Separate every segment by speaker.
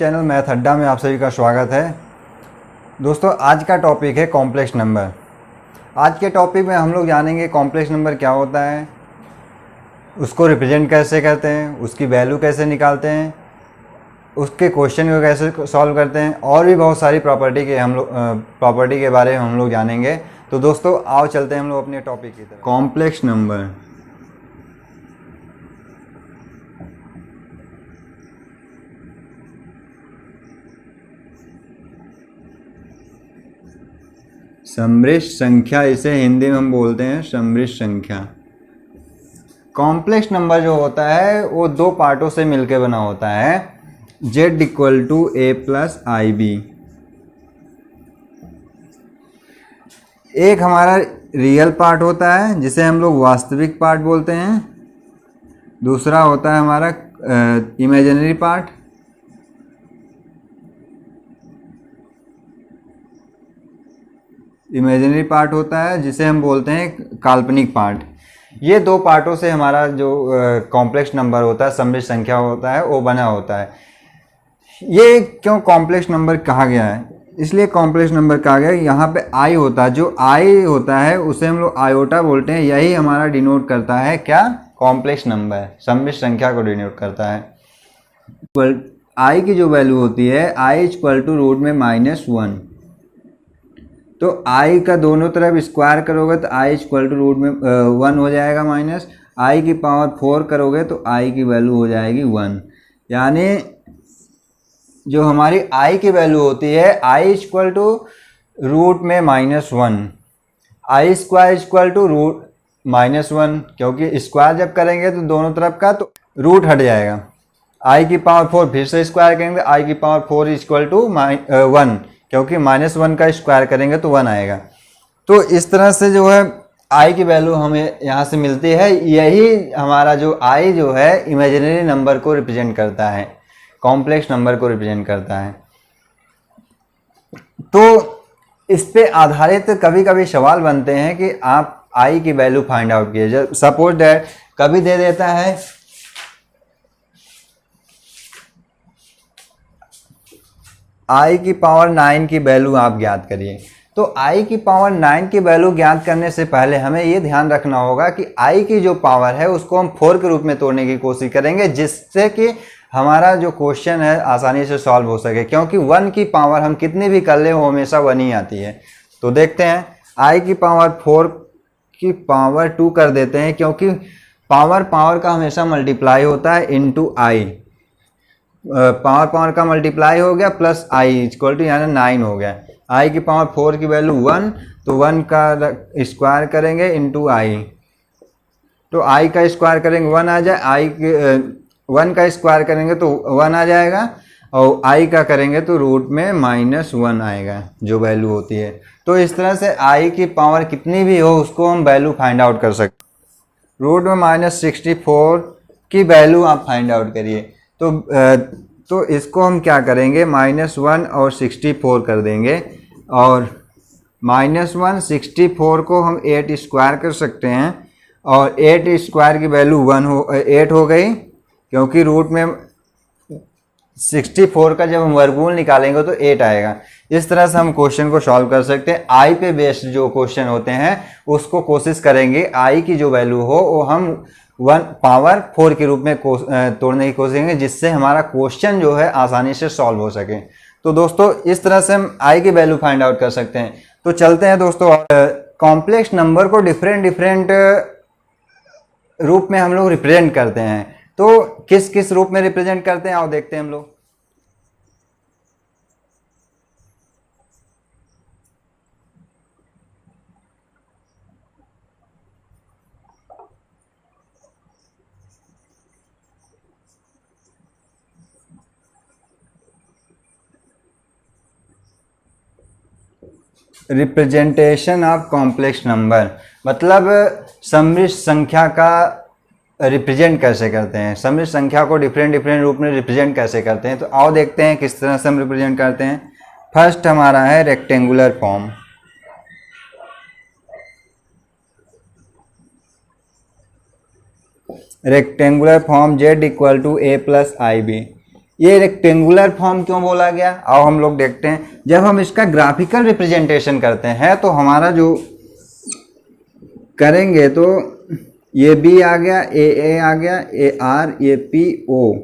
Speaker 1: Channel math अड्डा में आप सभी का स्वागत है। दोस्तों, आज का टॉपिक है कॉम्प्लेक्स नंबर। आज के टॉपिक में हम लोग जानेंगे कॉम्प्लेक्स नंबर क्या होता है, उसको रिप्रेजेंट कैसे करते हैं, उसकी वैल्यू कैसे निकालते हैं, उसके क्वेश्चन को कैसे सॉल्व करते हैं, और भी बहुत सारी प्रॉपर्टी के बारे में हम लोग जानेंगे। तो दोस्तों आओ चलते हैं हम लोग अपने टॉपिक की तरफ। कॉम्प्लेक्स नंबर समृद्ध संख्या, इसे हिंदी में हम बोलते हैं समृद्ध संख्या। कॉम्प्लेक्स नंबर जो होता है वो दो पार्टों से मिलकर बना होता है, z equal to a plus i b. एक हमारा रियल पार्ट होता है जिसे हम लोग वास्तविक पार्ट बोलते हैं, दूसरा होता है हमारा इमेजिनरी पार्ट। इमेजिनरी पार्ट होता है जिसे हम बोलते हैं काल्पनिक पार्ट। ये दो पार्टों से हमारा जो कॉम्प्लेक्स नंबर होता है, समृद्ध संख्या होता है, वो बना होता है। ये क्यों कॉम्प्लेक्स नंबर कहा गया है? इसलिए कॉम्प्लेक्स नंबर कहा गया है, यहाँ पे आई होता है, जो आई होता है उसे हम लोग आयोटा बोलते हैं। यही हमारा डिनोट करता है क्या? कॉम्प्लेक्स नंबर, समृद्ध संख्या को डिनोट करता है। आई की जो वैल्यू होती है, आई इक्वल टू रूट में -1, तो आई का दोनों तरफ स्क्वायर करोगे तो आई इक्वल टू रूट में 1 हो जाएगा, माइनस आई की पावर 4 करोगे तो आई की वैल्यू हो जाएगी 1। यानी जो हमारी आई की वैल्यू होती है, आई इक्वल टू रूट में -1, आई स्क्वायर इक्वल टू रूट -1, क्योंकि स्क्वायर जब करेंगे तो दोनों तरफ का तो रूट हट जाएगा। आई की पावर 4 फिर से स्क्वायर करेंगे, आई की पावर 4 इक्वल टू 1, क्योंकि -1 का स्क्वायर करेंगे तो 1 आएगा। तो इस तरह से जो है आई की वैल्यू हमें यहाँ से मिलती है। यही हमारा जो आई जो है इमेजिनरी नंबर को रिप्रेजेंट करता है, कॉम्प्लेक्स नंबर को रिप्रेजेंट करता है। तो इस पे आधारित कभी कभी सवाल बनते हैं कि आप आई की वैल्यू फाइंड आउट कीजिए। सपोज दैट कभी दे देता है आई की पावर 9 की वैल्यू आप ज्ञात करिए। तो आई की पावर 9 की वैल्यू ज्ञात करने से पहले हमें ये ध्यान रखना होगा कि आई की जो पावर है उसको हम 4 के रूप में तोड़ने की कोशिश करेंगे, जिससे कि हमारा जो क्वेश्चन है आसानी से सॉल्व हो सके। क्योंकि 1 की पावर हम कितनी भी कर ले वो हमेशा 1 ही आती है। तो देखते हैं, आई की पावर 4 की पावर 2 कर देते हैं, क्योंकि पावर का हमेशा मल्टीप्लाई होता है इनटू आई। पावर का मल्टीप्लाई हो गया प्लस आई इक्वल टू यानी 9 हो गया। आई की पावर 4 की वैल्यू 1, तो 1 का स्क्वायर करेंगे इनटू आई, तो आई का स्क्वायर करेंगे 1 आ जाए, आई के 1 का स्क्वायर करेंगे तो 1 आ जाएगा, और आई का करेंगे तो रूट में -1 आएगा जो वैल्यू होती है। तो इस तरह से आई की पावर कितनी भी हो उसको हम वैल्यू फाइंड आउट कर सकते। रूट में -64 की वैल्यू आप फाइंड आउट करिए। तो इसको हम क्या करेंगे, -1 और 64 कर देंगे, और -1 64 को हम 8 स्क्वायर कर सकते हैं, और 8 स्क्वायर की वैल्यू 8 हो गई, क्योंकि रूट में 64 का जब हम वर्गमूल निकालेंगे तो 8 आएगा। इस तरह से हम क्वेश्चन को सॉल्व कर सकते हैं। आई पे बेस्ड जो क्वेश्चन होते हैं उसको कोशिश करेंगे आई की जो वैल्यू हो वो हम 1 पावर 4 के रूप में तोड़ने की कोशिश करेंगे, जिससे हमारा क्वेश्चन जो है आसानी से सॉल्व हो सके। तो दोस्तों इस तरह से हम आई की वैल्यू फाइंड आउट कर सकते हैं। तो चलते हैं दोस्तों, कॉम्प्लेक्स नंबर को डिफरेंट रूप में हम लोग रिप्रेजेंट करते हैं। तो किस किस रूप में रिप्रेजेंट करते हैं आओ देखते हैं हम लोग। रिप्रेजेंटेशन ऑफ कॉम्प्लेक्स नंबर मतलब समृद्ध संख्या का रिप्रेजेंट कैसे करते हैं, समृद्ध संख्या को डिफरेंट रूप में रिप्रेजेंट कैसे करते हैं। तो आओ देखते हैं किस तरह से हम रिप्रेजेंट करते हैं। फर्स्ट हमारा है rectangular form. Rectangular form z equal to a plus i b. ये रेक्टेंगुलर फॉर्म क्यों बोला गया, आओ हम लोग देखते हैं। जब हम इसका ग्राफिकल रिप्रेजेंटेशन करते हैं तो हमारा जो करेंगे तो ये बी आ गया, ए आ गया, ए आर, ये पी ओ,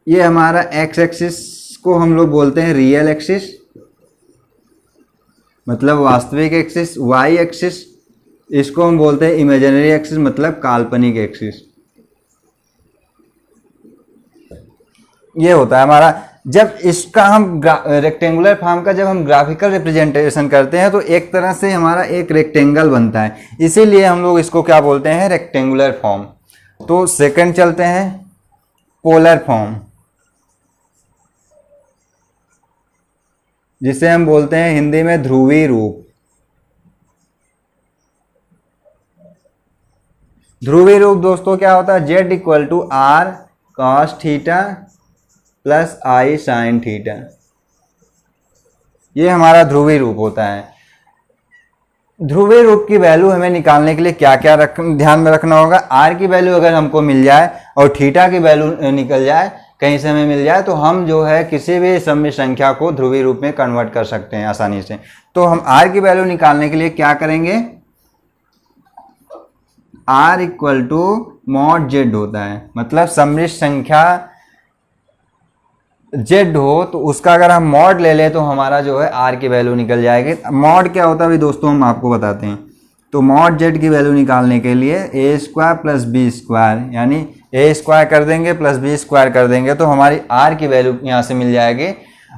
Speaker 1: ये हमारा एक्स एक्सिस को हम लोग बोलते हैं रियल एक्सिस, मतलब वास्तविक एक्सिस। वाई एक्सिस इसको हम बोलते हैं इमेजिनरी एक्सिस, मतलब काल्पनिक एक्सिस। ये होता है हमारा। जब इसका हम रेक्टेंगुलर फॉर्म का जब हम ग्राफिकल रिप्रेजेंटेशन करते हैं तो एक तरह से हमारा एक रेक्टेंगल बनता है, इसीलिए हम लोग इसको क्या बोलते हैं, रेक्टेंगुलर फॉर्म। तो सेकंड चलते हैं, पोलर फॉर्म, जिसे हम बोलते हैं हिंदी में ध्रुवीय रूप। ध्रुवीय रूप दोस्तों क्या होता है, z equal to r cos theta plus i sine theta, ये हमारा ध्रुवीय रूप होता है। ध्रुवीय रूप की वैल्यू हमें निकालने के लिए क्या क्या ध्यान में रखना होगा। आर की वैल्यू अगर हमको मिल जाए और थीटा की वैल्यू निकल जाए, कहीं से हमें मिल जाए, तो हम जो है किसी भी सममित संख्या को ध्रुवीय रूप में कन्वर्ट कर सकते हैं आसानी से। तो हम आर की वैल्यू निकालने के लिए क्या करेंगे, r equal to mod z होता है, मतलब सममित संख्या जेड हो तो उसका अगर हम मॉड ले लें तो हमारा जो है आर की वैल्यू निकल जाएगी। मॉड क्या होता है भी दोस्तों हम आपको बताते हैं। तो मॉड जेड की वैल्यू निकालने के लिए ए स्क्वायर प्लस बी स्क्वायर, यानी ए स्क्वायर कर देंगे प्लस बी स्क्वायर कर देंगे तो हमारी आर की वैल्यू यहाँ से मिल जाएगी।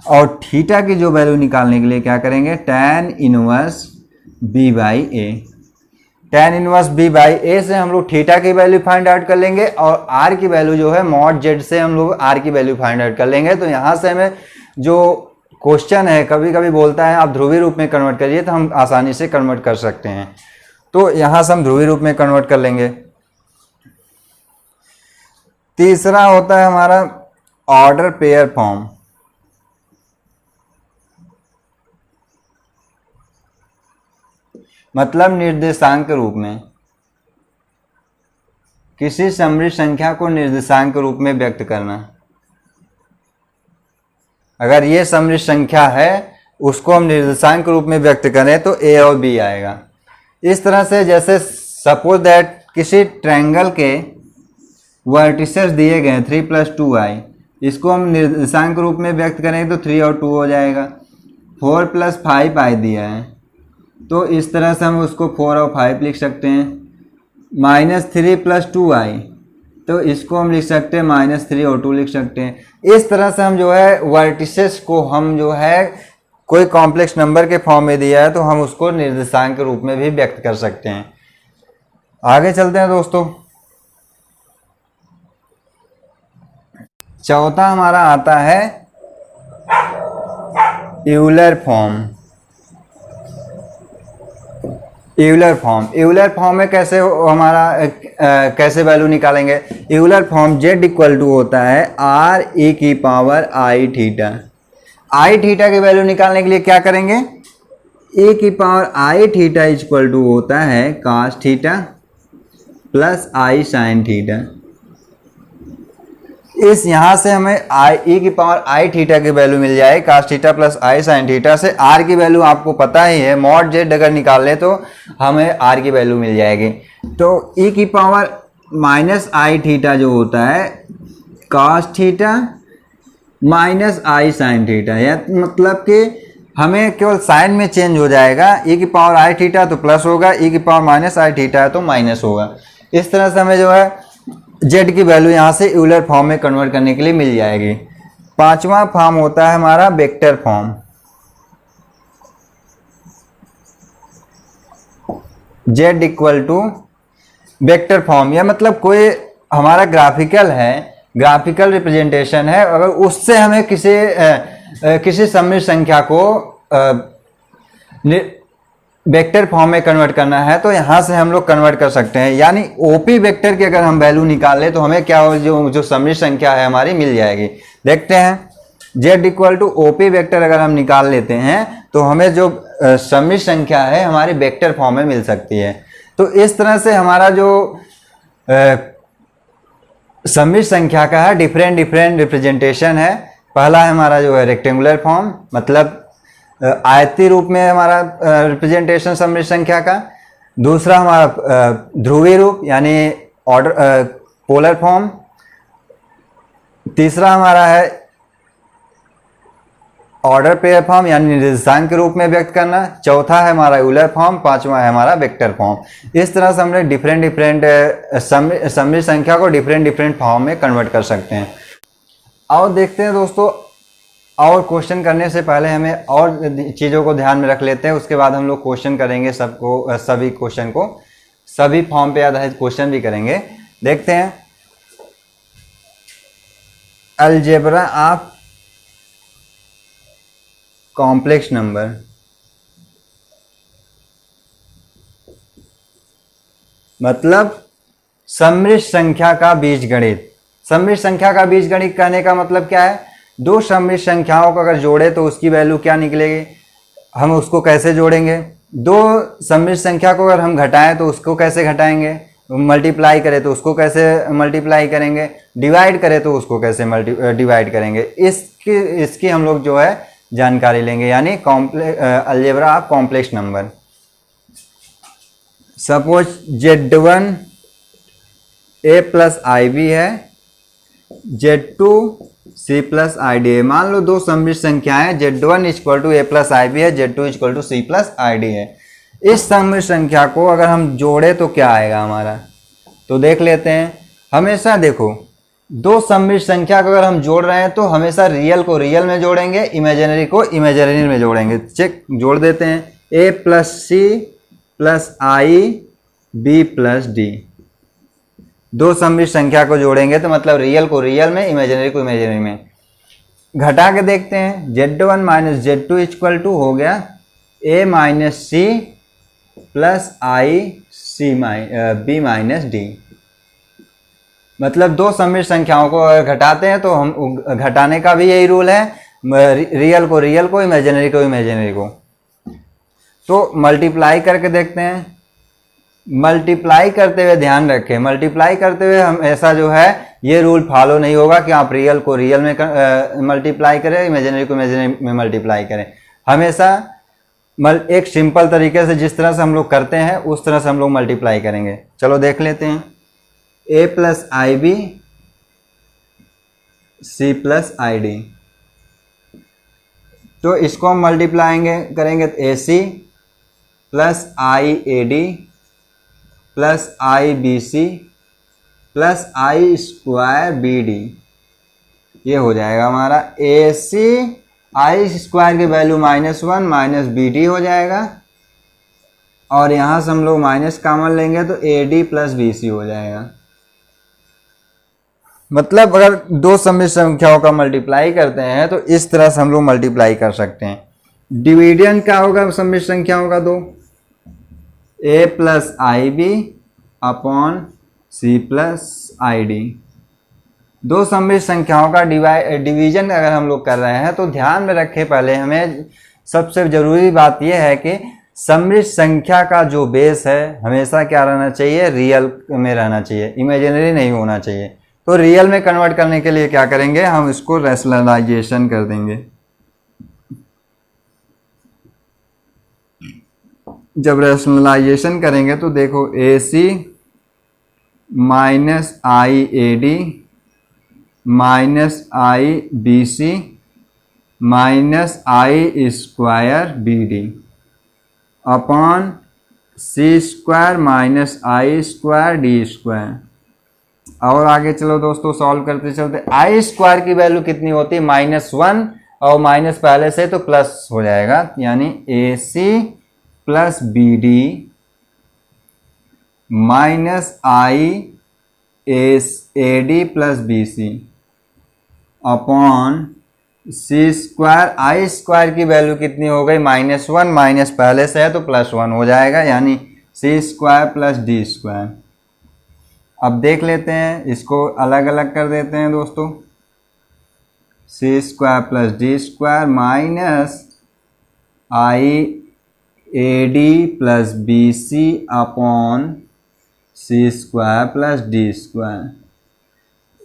Speaker 1: और थीटा की जो वैल्यू निकालने के लिए क्या करेंगे, tan inverse b by a. tan inverse b by a से हम लोग थीटा की वैल्यू फाइंड आउट कर लेंगे और आर की वैल्यू जो है मॉड जेड से हम लोग आर की वैल्यू फाइंड आउट कर लेंगे। तो यहाँ से हमें जो क्वेश्चन है कभी कभी बोलता है आप ध्रुवीय रूप में कन्वर्ट करिए, तो हम आसानी से कन्वर्ट कर सकते हैं। तो यहाँ से हम ध्रुवीय रूप में कन्वर्ट कर लेंगे। तीसरा होता है हमारा ऑर्डर पेयर फॉर्म। मतलब निर्देशांक रूप में, किसी सममित संख्या को निर्देशांक रूप में व्यक्त करना। अगर ये सममित संख्या है उसको हम निर्देशांक रूप में व्यक्त करें तो ए और बी आएगा। इस तरह से जैसे सपोज दैट किसी ट्रायंगल के वर्टिसेस दिए गए 3 + 2i, इसको हम निर्देशांक रूप में व्यक्त करें तो 3 और 2 हो जाएगा। 4 + 5i दिया है तो इस तरह से हम उसको 4 और 5 लिख सकते हैं। -3 + 2i तो इसको हम लिख सकते हैं -3 और 2 लिख सकते हैं। इस तरह से हम जो है वर्टिसेस को हम जो है कोई कॉम्प्लेक्स नंबर के फॉर्म में दिया है तो हम उसको निर्देशांक के रूप में भी व्यक्त कर सकते हैं। आगे चलते हैं दोस्तों। चौथा हमारा आता है यूलर फॉर्म। यूलर फॉर्म में कैसे हमारा कैसे वैल्यू निकालेंगे। Euler form z equal to होता है आर ई की power i theta. I theta की वैल्यू निकालने के लिए क्या करेंगे, ए की power i theta equal to होता है cos theta plus i sine theta. इस यहाँ से हमें आई ई की पावर आई थीटा की वैल्यू मिल जाए cos theta plus i sine theta से। आर की वैल्यू आपको पता ही है, मॉड जेड अगर निकाल ले तो हमें आर की वैल्यू मिल जाएगी। तो ई की पावर माइनस आई थीटा जो होता है कास थीटा माइनस आई साइन थीटा, या मतलब कि हमें केवल साइन में चेंज हो जाएगा। ई की पावर आई थीटा तो प्लस होगा, ई की पावर माइनस आई थीटा है तो माइनस होगा। इस तरह से हमें जो है जेड की वैल्यू यहाँ से यूलर फॉर्म में कन्वर्ट करने के लिए मिल जाएगी। पांचवा फॉर्म होता है हमारा vector form. Z equal to vector form, या मतलब कोई हमारा ग्राफिकल है, ग्राफिकल रिप्रेजेंटेशन है, अगर उससे हमें किसी सममित संख्या को वेक्टर फॉर्म में कन्वर्ट करना है तो यहाँ से हम लोग कन्वर्ट कर सकते हैं। यानी ओपी वेक्टर की अगर हम वैल्यू निकालें तो हमें क्या हो, जो सममित संख्या है हमारी मिल जाएगी। देखते हैं जेड इक्वल टू ओपी वेक्टर अगर हम निकाल लेते हैं तो हमें जो सममित संख्या है हमारी वेक्टर फॉर्म में मिल सकती है। तो इस तरह से हमारा जो सम्मिश्र संख्या का है डिफरेंट डिफरेंट रिप्रेजेंटेशन है। पहला है हमारा जो है रेक्टेंगुलर फॉर्म, मतलब आयतीय रूप में हमारा रिप्रेजेंटेशन सम्मिश्र संख्या का। दूसरा हमारा ध्रुवीय रूप यानी ऑर्डर पोलर फॉर्म। तीसरा हमारा है ऑर्डर पेयर फॉर्म यानी निर्देशांक के रूप में व्यक्त करना। चौथा है हमारा यूलर फॉर्म। पांचवा है हमारा वेक्टर फॉर्म। इस तरह से हम लोग डिफरेंट डिफरेंट सम्मिश्र संख्या को डिफरेंट डिफरेंट फॉर्म में कन्वर्ट कर सकते हैं। और देखते हैं दोस्तों, और क्वेश्चन करने से पहले हमें और चीज़ों को ध्यान में रख लेते हैं, उसके बाद हम लोग क्वेश्चन करेंगे सभी क्वेश्चन को, सभी फॉर्म पे आधारित क्वेश्चन भी करेंगे। देखते हैं अलजेब्रा ऑफ कॉम्प्लेक्स नंबर। मतलब सम्मिश्र संख्या का बीजगणित। सम्मिश्र संख्या का बीजगणित कहने का मतलब क्या है? दो सम्मिश्र संख्याओं को अगर जोड़े तो उसकी वैल्यू क्या निकलेगी, हम उसको कैसे जोड़ेंगे। दो सम्मिश्र संख्या को अगर हम घटाएं तो उसको कैसे घटाएंगे, मल्टीप्लाई करें तो उसको कैसे मल्टीप्लाई करेंगे, डिवाइड करें तो उसको कैसे डिवाइड करेंगे। इसकी हम लोग जो है जानकारी लेंगे, यानी algebra of complex number. Suppose Z1 a plus i b है, Z2 c plus i d है। मान लो दो सम्मिश्र संख्याएं Z1 equal to a plus i b है, Z2 equal to c plus i d है। इस सम्मिश्र संख्या को अगर हम जोड़े तो क्या आएगा हमारा, तो देख लेते हैं। हमेशा देखो, दो सम्मिश्र संख्या को अगर हम जोड़ रहे हैं तो हमेशा रियल को रियल में जोड़ेंगे, इमेजिनरी को इमेजिनरी में जोड़ेंगे। चेक, जोड़ देते हैं। a plus c plus i b plus d. दो सम्मिश्र संख्या को जोड़ेंगे तो मतलब रियल को रियल में, इमेजिनरी को इमेजिनरी में। घटा के देखते हैं, Z1 minus Z2 equal to हो गया a minus c plus i c b minus d. मतलब दो सम्मिश्र संख्याओं को अगर घटाते हैं तो हम घटाने का भी यही रूल है, रियल को रियल को, इमेजिनरी को इमेजिनरी को। तो मल्टीप्लाई करके देखते हैं। मल्टीप्लाई करते हुए ध्यान रखें, मल्टीप्लाई करते हुए हम ऐसा जो है ये रूल फॉलो नहीं होगा कि आप रियल को रियल में मल्टीप्लाई करें, इमेजिनरी को इमेजिनरी में मल्टीप्लाई करें। हमेशा एक सिंपल तरीके से जिस तरह से हम लोग करते हैं उस तरह से हम लोग मल्टीप्लाई करेंगे। चलो देख लेते हैं। a plus i b c plus i d, तो इसको हम मल्टीप्लाई करेंगे तो a c plus i a d plus i b c plus i square b d. ये हो जाएगा हमारा ए सी, आई स्क्वायर की वैल्यू -1 माइनस बी डी हो जाएगा, और यहाँ से हम लोग माइनस कॉमन लेंगे तो a d plus b c हो जाएगा। मतलब अगर दो सम्मिश्र संख्याओं का मल्टीप्लाई करते हैं तो इस तरह से हम लोग मल्टीप्लाई कर सकते हैं। डिविडेंड क्या होगा सम्मिश्र संख्याओं का? दो a plus i b upon c plus i d. दो सम्मिश्र संख्याओं का डिवीजन अगर हम लोग कर रहे हैं तो ध्यान में रखें, पहले हमें सबसे जरूरी बात यह है कि सम्मिश्र संख्या का जो बेस है हमेशा क्या रहना चाहिए, रियल में रहना चाहिए, इमेजिनरी नहीं होना चाहिए। तो रियल में कन्वर्ट करने के लिए क्या करेंगे, हम इसको रैशनलाइजेशन कर देंगे। जब रैशनलाइजेशन करेंगे तो देखो a c minus i a d minus i b c minus i square b d upon c square minus i square d square. और आगे चलो दोस्तों, सॉल्व करते चलते। आई स्क्वायर की वैल्यू कितनी होती है? -1, और माइनस पहले से तो प्लस हो जाएगा, यानी a c plus b d minus i a d plus b c upon c square. I square की वैल्यू कितनी हो गई? -1, माइनस पहले से है तो +1 हो जाएगा, यानी सी स्क्वायर प्लस डी स्क्वायर। अब देख लेते हैं, इसको अलग अलग कर देते हैं दोस्तों। C square plus d square minus i a d plus b c upon c square plus d square.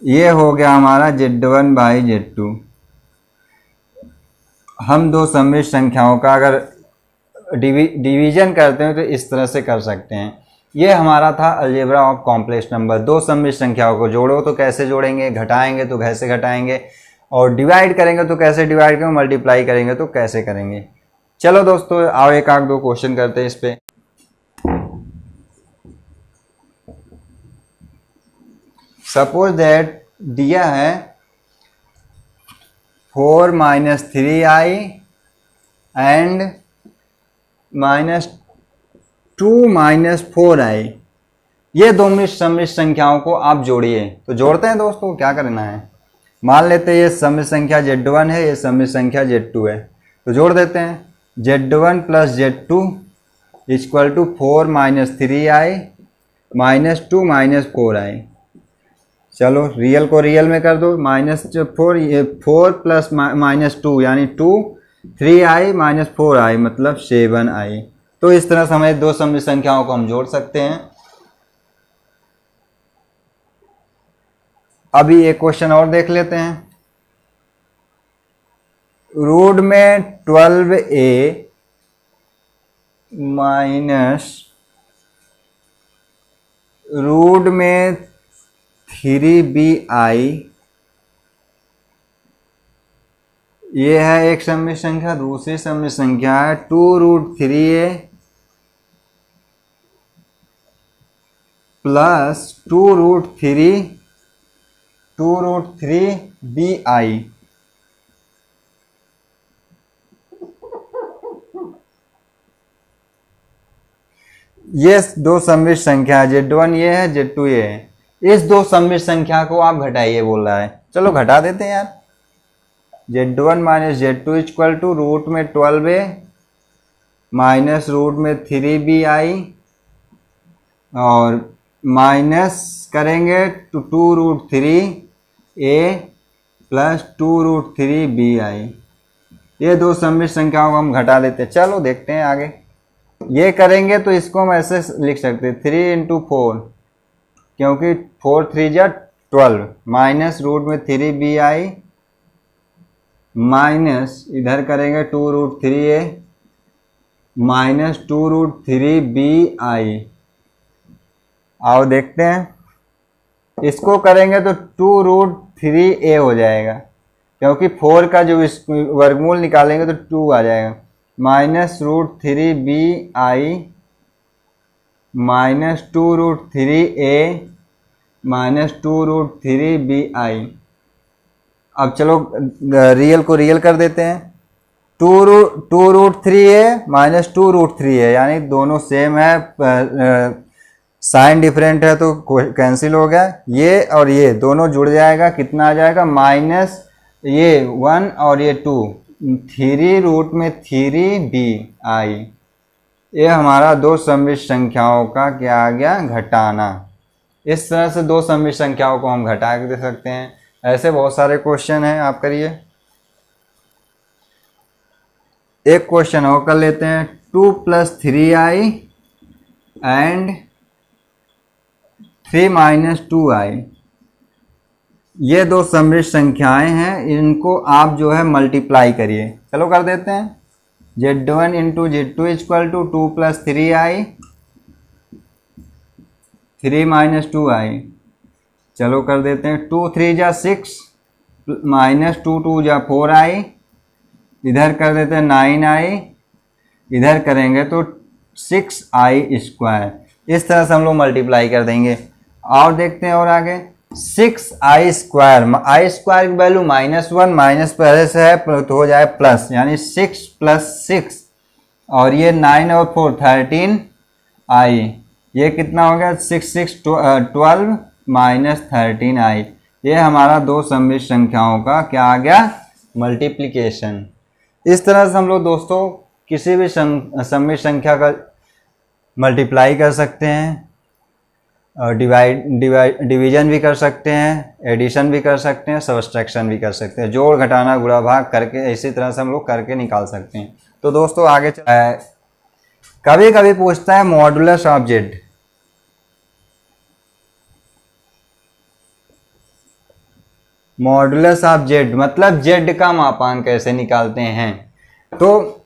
Speaker 1: ये हो गया हमारा Z1 बाई Z2। हम दो सम्मिश्र संख्याओं का अगर डिवीजन करते हैं तो इस तरह से कर सकते हैं। ये हमारा था अलजेब्रा ऑफ कॉम्प्लेक्स नंबर। दो सम्मिश्र संख्याओं को जोड़ो तो कैसे जोड़ेंगे, घटाएंगे तो कैसे घटाएंगे, और डिवाइड करेंगे तो कैसे डिवाइड करेंगे, मल्टीप्लाई करेंगे तो कैसे करेंगे। चलो दोस्तों आओ एक आध दो क्वेश्चन करते हैं इस पे। सपोज दैट दिया है 4 - 3i एंड -2 - 4i। ये दो सम्मिश्र संख्याओं को आप जोड़िए। तो जोड़ते हैं दोस्तों, क्या करना है, मान लेते हैं ये सम्मिश्र संख्या Z1 है, ये सम्मिश्र संख्या Z2 है, तो जोड़ देते हैं। Z1 + Z2 = 4 - 3i -2 - 4i। चलो रियल को रियल में कर दो, -4, ये 4 + -2 यानी 2, 3i - 4i मतलब 7i। तो इस तरह से हमें दो सम्मिश्र संख्याओं को हम जोड़ सकते हैं। अभी एक क्वेश्चन और देख लेते हैं। रूट में 12a माइनस रूट में 3bi, ये है एक सम्मिश्र संख्या। दूसरी सम्मिश्र संख्या है 2√3a प्लस 2√3bi। ये दो सम्मिश्र संख्या है, Z1 ये है, Z2 ये है। इस दो सम्मिश्र संख्या को आप घटाइए बोल रहा है। चलो घटा देते हैं यार। Z1 - Z2 = रूट में 12a माइनस रूट में 3bi और माइनस करेंगे तो 2√3a प्लस 2√3bi। ये दो सम्मिश्र संख्याओं को हम घटा देते हैं। चलो देखते हैं आगे। ये करेंगे तो इसको हम ऐसे लिख सकते हैं 3 × 4, क्योंकि 4 3 जा 12 माइनस रूट में 3bi माइनस इधर करेंगे 2√3a माइनस 2√3bi। आओ देखते हैं। इसको करेंगे तो 2√3a हो जाएगा, क्योंकि 4 का जो वर्गमूल निकालेंगे तो 2 आ जाएगा। -√3bi minus 2√3a minus 2√3bi। अब चलो रियल को रियल कर देते हैं। 2√3a माइनस 2√3a यानी दोनों सेम है, साइन डिफरेंट है तो कैंसिल हो गया। ये और ये दोनों जुड़ जाएगा, कितना आ जाएगा, माइनस ये 1 और ये 2, 3√3bi। ये हमारा दो सम्मिश्र संख्याओं का क्या आ गया, घटाना। इस तरह से दो सम्मिश्र संख्याओं को हम घटा के दे सकते हैं। ऐसे बहुत सारे क्वेश्चन हैं, आप करिए। एक क्वेश्चन और कर लेते हैं। 2 + 3i एंड 3 - 2i। ये दो सम्मिश्र संख्याएं हैं, इनको आप जो है मल्टीप्लाई करिए। चलो कर देते हैं। Z1 × Z2 = 2 + 3i 3 - 2i। चलो कर देते हैं। 2 3 जा 6 माइनस 2 2 जा 4i, इधर कर देते हैं 9i, इधर करेंगे तो 6i²। इस तरह से हम लोग मल्टीप्लाई कर देंगे। और देखते हैं और आगे। 6i², i² की वैल्यू -1 माइनस पहले से है तो हो जाए प्लस, यानी 6 + 6 और ये 9 और 4 13i। ये कितना हो गया, 6 6 12 माइनस 13i। ये हमारा दो सम्मिश्र संख्याओं का क्या आ गया, मल्टीप्लिकेशन। इस तरह से हम लोग दोस्तों किसी भी सम्मिश्र संख्या का मल्टीप्लाई कर सकते हैं, डिवीजन भी कर सकते हैं, एडिशन भी कर सकते हैं, सब्सट्रैक्शन भी कर सकते हैं, जोड़ घटाना गुणा भाग करके इसी तरह से हम लोग करके निकाल सकते हैं। तो दोस्तों आगे कभी कभी पूछता है modulus of Z. Modulus of Z, मतलब जेड का मापांक कैसे निकालते हैं। तो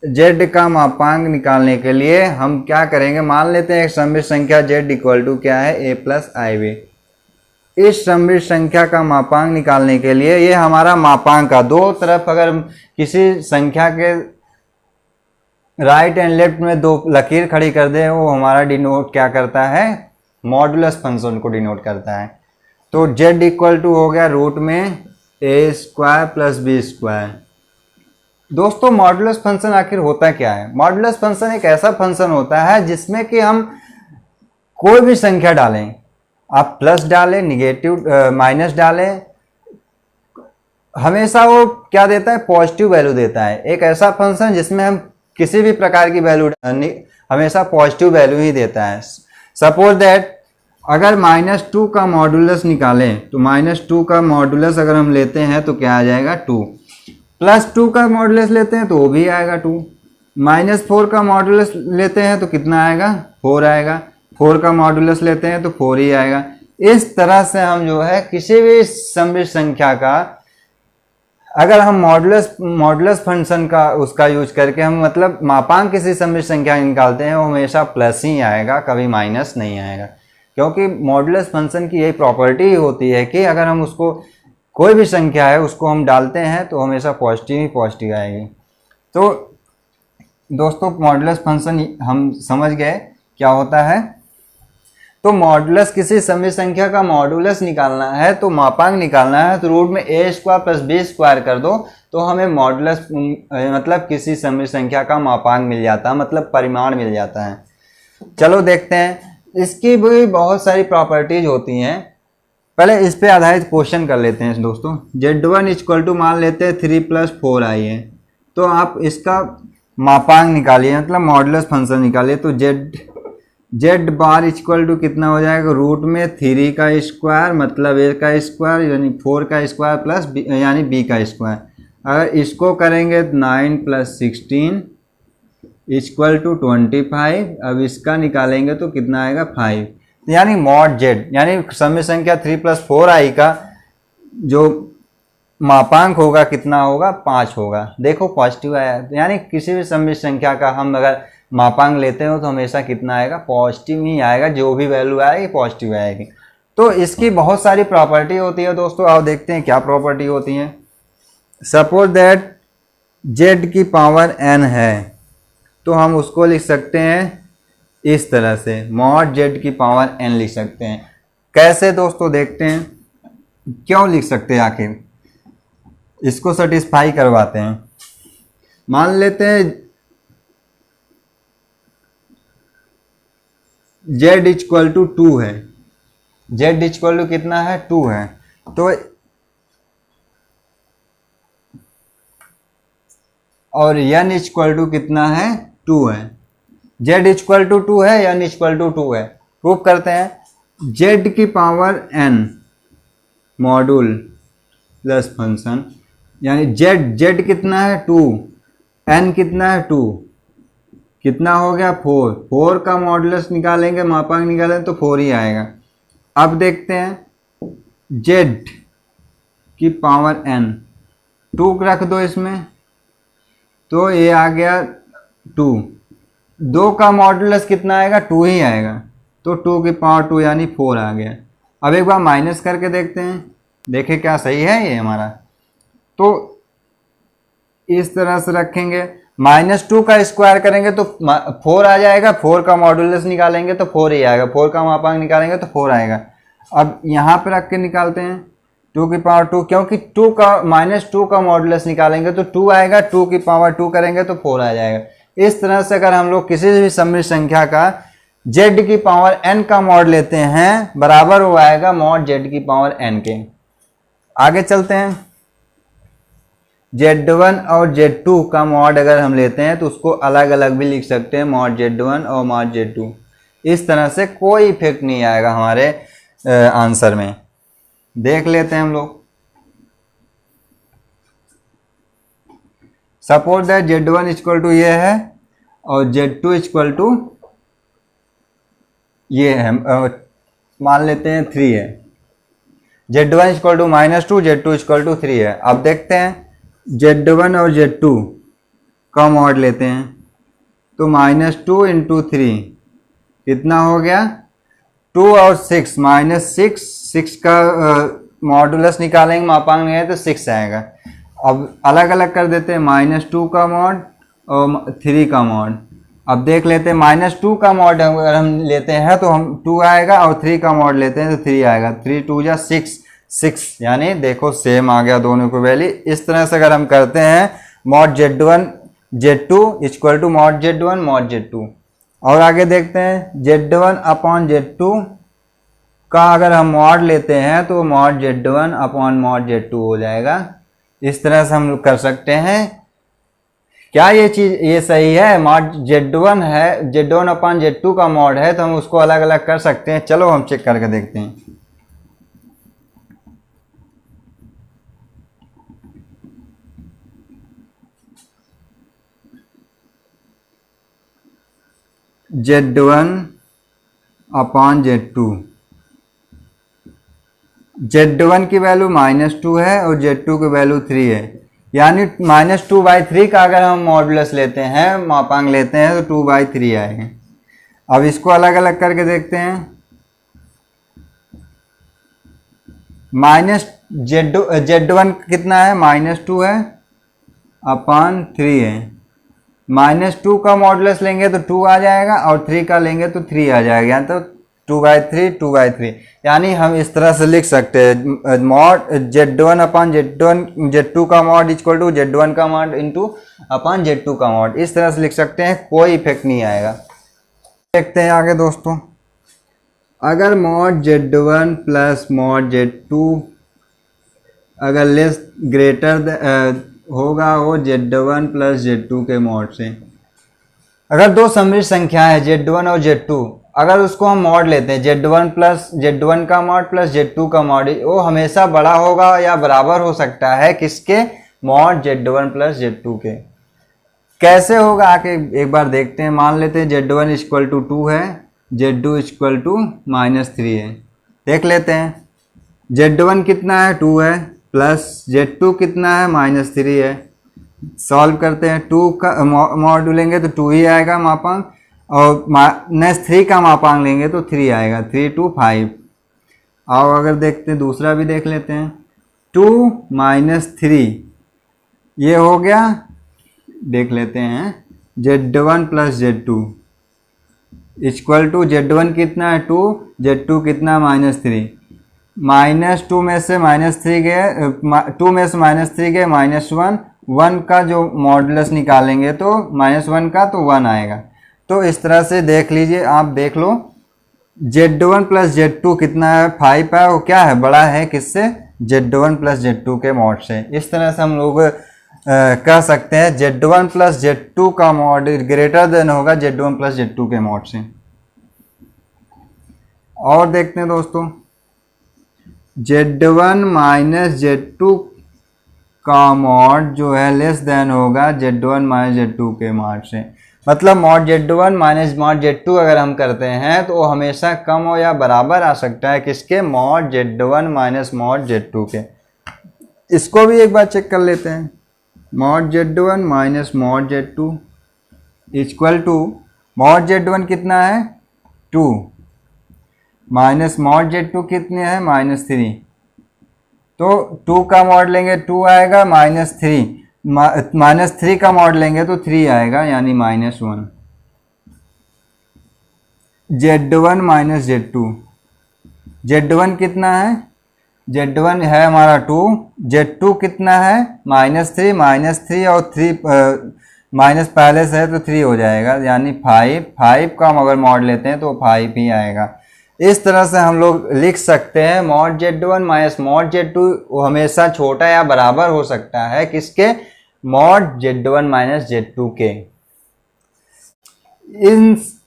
Speaker 1: जेड का मापांक निकालने के लिए हम क्या करेंगे, मान लेते हैं एक सममित संख्या जेड इक्वल टू क्या है, ए प्लस आई बी। इस सममित संख्या का मापांक निकालने के लिए, ये हमारा मापांक का दो तरफ अगर किसी संख्या के राइट एंड लेफ्ट में दो लकीर खड़ी कर दे, वो हमारा डिनोट क्या करता है, मॉडुलस फंक्शन को डिनोट करता है। तो z इक्वल टू हो गया रूट में a square plus b square. दोस्तों मॉडुलस फंक्शन आखिर होता क्या है? मॉडुलस फंक्शन एक ऐसा फंक्शन होता है जिसमें कि हम कोई भी संख्या डालें, आप प्लस डालें, निगेटिव माइनस डालें, हमेशा वो क्या देता है, पॉजिटिव वैल्यू देता है। एक ऐसा फंक्शन जिसमें हम किसी भी प्रकार की वैल्यू हमेशा पॉजिटिव वैल्यू ही देता है। सपोज दैट अगर -2 का मॉडुलस निकालें तो -2 का मॉडुलस अगर हम लेते हैं तो क्या आ जाएगा 2, +2 का मॉडुलस लेते हैं तो वो भी आएगा 2, -4 का मॉडुलस लेते हैं तो कितना आएगा, 4 आएगा, 4 का मॉडुलस लेते हैं तो 4 ही आएगा। इस तरह से हम जो है किसी भी सममित संख्या का अगर हम मॉडुलस फंक्शन का उसका यूज करके हम मतलब मापांक किसी सममित संख्या निकालते हैं, वो हमेशा प्लस ही आएगा, कभी माइनस नहीं आएगा। क्योंकि मॉडुलस फंक्शन की यही प्रॉपर्टी होती है कि अगर हम उसको कोई भी संख्या है उसको हम डालते हैं तो हमेशा पॉजिटिव ही पॉजिटिव आएगी। तो दोस्तों मॉडुलस फंक्शन हम समझ गए क्या होता है। तो मॉडुलस किसी सममित संख्या का मॉडुलस निकालना है, तो मापांक निकालना है, तो रूट में a square plus b square कर दो तो हमें मॉडुलस मतलब किसी सममित संख्या का मापांक मिल जाता है, मतलब परिमाण मिल जाता है। चलो देखते हैं, इसकी भी बहुत सारी प्रॉपर्टीज होती हैं। पहले इस पे आधारित क्वेश्चन कर लेते हैं दोस्तों। z1 इक्वल टू मान लेते हैं 3 + 4i है, तो आप इसका मापांक निकालिए, मतलब मॉडुलस फंक्शन निकालिए। तो z बार इक्वल टू कितना हो जाएगा, रूट में 3 का स्क्वायर मतलब a का स्क्वायर यानी 4 का स्क्वायर प्लस यानी b का स्क्वायर। अगर इसको करेंगे 9 + 16 इक्वल टू 25। अब इसका निकालेंगे तो कितना आएगा 5, यानी मॉड जेड यानी सममित संख्या 3 + 4i का जो मापांक होगा कितना होगा, 5 होगा। देखो पॉजिटिव आया, यानी किसी भी सममित संख्या का हम अगर मापांक लेते हो तो हमेशा कितना आएगा, पॉजिटिव ही आएगा, जो भी वैल्यू आएगी पॉजिटिव आएगी। तो इसकी बहुत सारी प्रॉपर्टी होती है दोस्तों, आओ देखते हैं क्या प्रॉपर्टी होती है। सपोज दैट z की पावर n है, तो हम उसको लिख सकते हैं इस तरह से, मॉड z की पावर n लिख सकते हैं। कैसे दोस्तों देखते हैं, क्यों लिख सकते हैं आखिर, इसको सेटिस्फाई करवाते हैं। मान लेते हैं z इक्वल टू 2 है, z इक्वल टू कितना है 2 है, तो और n इक्वल टू कितना है 2 है, z इक्वल टू 2 है, n इक्वल टू 2 है। प्रूफ करते हैं, z की power n module plus function यानी z कितना है 2, n कितना है 2, कितना हो गया 4, 4 का मॉडुलस निकालेंगे, मापांक निकालेंगे तो 4 ही आएगा। अब देखते हैं z की पावर n, 2 रख दो इसमें तो ये आ गया 2, 2 का मॉडुलस कितना आएगा 2 ही आएगा, तो 2 की पावर 2 यानी 4 आ गया। अब एक बार माइनस करके देखते हैं, देखें क्या सही है ये हमारा। तो इस तरह से रखेंगे, -2 का स्क्वायर करेंगे तो 4 आ जाएगा, 4 का मॉडुलस निकालेंगे तो 4 ही आएगा, 4 का मापांक निकालेंगे तो 4 आएगा। अब यहाँ पे रख के निकालते हैं 2 की पावर 2, क्योंकि -2 का मॉडुलस निकालेंगे तो 2 आएगा, 2 की पावर 2 करेंगे तो 4 आ जाएगा। इस तरह से अगर हम लोग किसी भी सममित संख्या का z की पावर n का मॉड लेते हैं, बराबर वो आएगा मॉड z की पावर n के। आगे चलते हैं, z1 और z2 का मॉड अगर हम लेते हैं तो उसको अलग अलग भी लिख सकते हैं, मॉड z1 और मॉड z2। इस तरह से कोई इफेक्ट नहीं आएगा हमारे आंसर में। देख लेते हैं हम लोग। Suppose that z1 equal to ये है और z2 इक्वल टू ये है, मान लेते हैं 3 है। Z1 equal to -2, Z2 equal to 3 है। अब देखते हैं Z1 और Z2 का मॉड लेते हैं तो -2 इंटू 3 कितना हो गया 2 और 6 -6, 6 का मॉडुलस निकालेंगे मापांक नहीं है तो 6 आएगा। अब अलग अलग कर देते हैं -2 का मॉड और 3 का मॉड। अब देख लेते हैं -2 का मॉड अगर हम लेते हैं तो हम 2 आएगा और 3 का मॉड लेते हैं तो 3 आएगा। 3 2 जा 6 यानी देखो सेम आ गया दोनों को वैल्यू। इस तरह से अगर हम करते हैं mod Z1 Z2 equal to mod Z1 mod Z2। और आगे देखते हैं Z1 अपॉन Z2 का अगर हम मॉड लेते हैं तो mod Z1 upon mod Z2 हो जाएगा। इस तरह से हम लोग कर सकते हैं। क्या ये चीज ये सही है? मॉड Z1 है, Z1 अपॉन Z2 का मॉड है तो हम उसको अलग अलग कर सकते हैं। चलो हम चेक करके देखते हैं। Z1 अपॉन Z2, Z1 की वैल्यू -2 है और Z2 की वैल्यू 3 है, यानी -2/3 का अगर हम मॉडुलस लेते हैं मापांक लेते हैं तो 2/3 आएगा। अब इसको अलग अलग करके देखते हैं। Z1 कितना है -2 है अपॉन 3 है। -2 का मॉडुलस लेंगे तो 2 आ जाएगा और 3 का लेंगे तो 3 आ जाएगा, यानी तो 2/3 यानी हम इस तरह से लिख सकते हैं मॉड Z1 अपॉन Z2 का मॉड इक्वल टू Z1 का मॉड इंटू अपॉन Z2 का मॉड। इस तरह से लिख सकते हैं, कोई इफेक्ट नहीं आएगा। देखते हैं आगे दोस्तों। अगर mod Z1 plus mod Z2 अगर लेस ग्रेटर होगा वो Z1 प्लस Z2 के मॉड से। अगर दो सममित संख्या है Z1 और Z2, अगर उसको हम मॉड लेते हैं Z1 का मॉड प्लस Z2 का मॉड, वो हमेशा बड़ा होगा या बराबर हो सकता है किसके? मॉड Z1 प्लस Z2 के। कैसे होगा आके एक बार देखते हैं। मान लेते हैं Z1 इक्वल टू 2 है, Z2 इक्वल टू -3 है। देख लेते हैं Z1 कितना है 2 है, प्लस Z2 कितना है -3 है। सॉल्व करते हैं। 2 का मॉड लेंगे तो 2 ही आएगा मापांक, और -3 का मापांक लेंगे तो 3 आएगा। 3 2 5। और अगर देखते हैं दूसरा भी देख लेते हैं। 2 -3 ये हो गया। देख लेते हैं Z1 plus Z2 equal to Z1 कितना है 2, Z2 कितना -3। -2 में से -3 गए, 2 में से -3 गए -1, 1 का जो मॉडुलस निकालेंगे तो -1 का तो 1 आएगा। तो इस तरह से देख लीजिए, आप देख लो Z1 प्लस Z2 कितना है 5 है, वो क्या है बड़ा है किससे? Z1 प्लस Z2 के मॉड से। इस तरह से हम लोग कह सकते हैं Z1 प्लस Z2 का मॉड ग्रेटर देन होगा Z1 प्लस Z2 के मॉड से। और देखते हैं दोस्तों Z1 माइनस Z2 का मॉड जो है लेस देन होगा Z1 माइनस Z2 के मॉड से। मतलब mod Z1 minus mod Z2 अगर हम करते हैं तो वो हमेशा कम हो या बराबर आ सकता है किसके? Mod Z1 minus mod Z2 के। इसको भी एक बार चेक कर लेते हैं। Mod Z1 minus mod Z2 equal to mod Z1 कितना है 2 माइनस मॉड Z2 कितने है -3। तो 2 का मॉड लेंगे 2 आएगा, -3 का मॉड लेंगे तो 3 आएगा, यानी -1। Z1 माइनस Z2, Z1 कितना है? Z1 है हमारा 2, Z2 कितना है -3 और 3 माइनस पहले से है तो 3 हो जाएगा, यानी 5 का हम अगर मॉड लेते हैं तो 5 ही आएगा। इस तरह से हम लोग लिख सकते हैं mod Z1 minus mod Z2 वो हमेशा छोटा या बराबर हो सकता है किसके? मॉड Z1 माइनस Z2 के।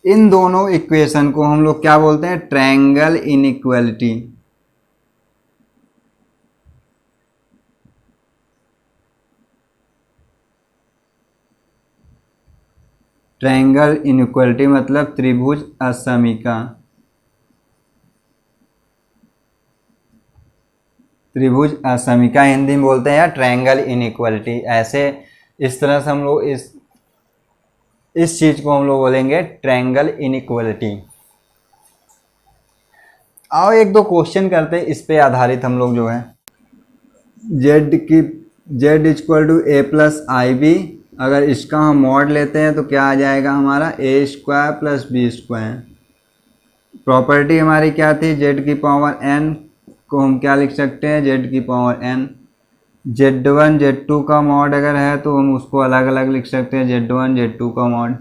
Speaker 1: इन दोनों इक्वेशन को हम लोग क्या बोलते हैं? Triangle inequality. ट्रायंगल इनइक्वालिटी मतलब त्रिभुज असमीका। त्रिभुज असमिका हिंदी में बोलते हैं, या ट्रायंगल इनइक्वालिटी। ऐसे इस तरह से हम लोग इस चीज को हम लोग बोलेंगे ट्रायंगल इनइक्वालिटी। आओ एक दो क्वेश्चन करते हैं, इस पे आधारित हम लोग जो है z equal to a plus i b, अगर इसका हम मॉड लेते हैं तो क्या आ जाएगा हमारा a square plus b square. Property हमारी क्या थी, z की पावर n को हम क्या लिख सकते हैं, z की पावर n। z1 z2 का मॉड अगर है तो हम उसको अलग अलग लिख सकते हैं, z1 z2 का मॉड।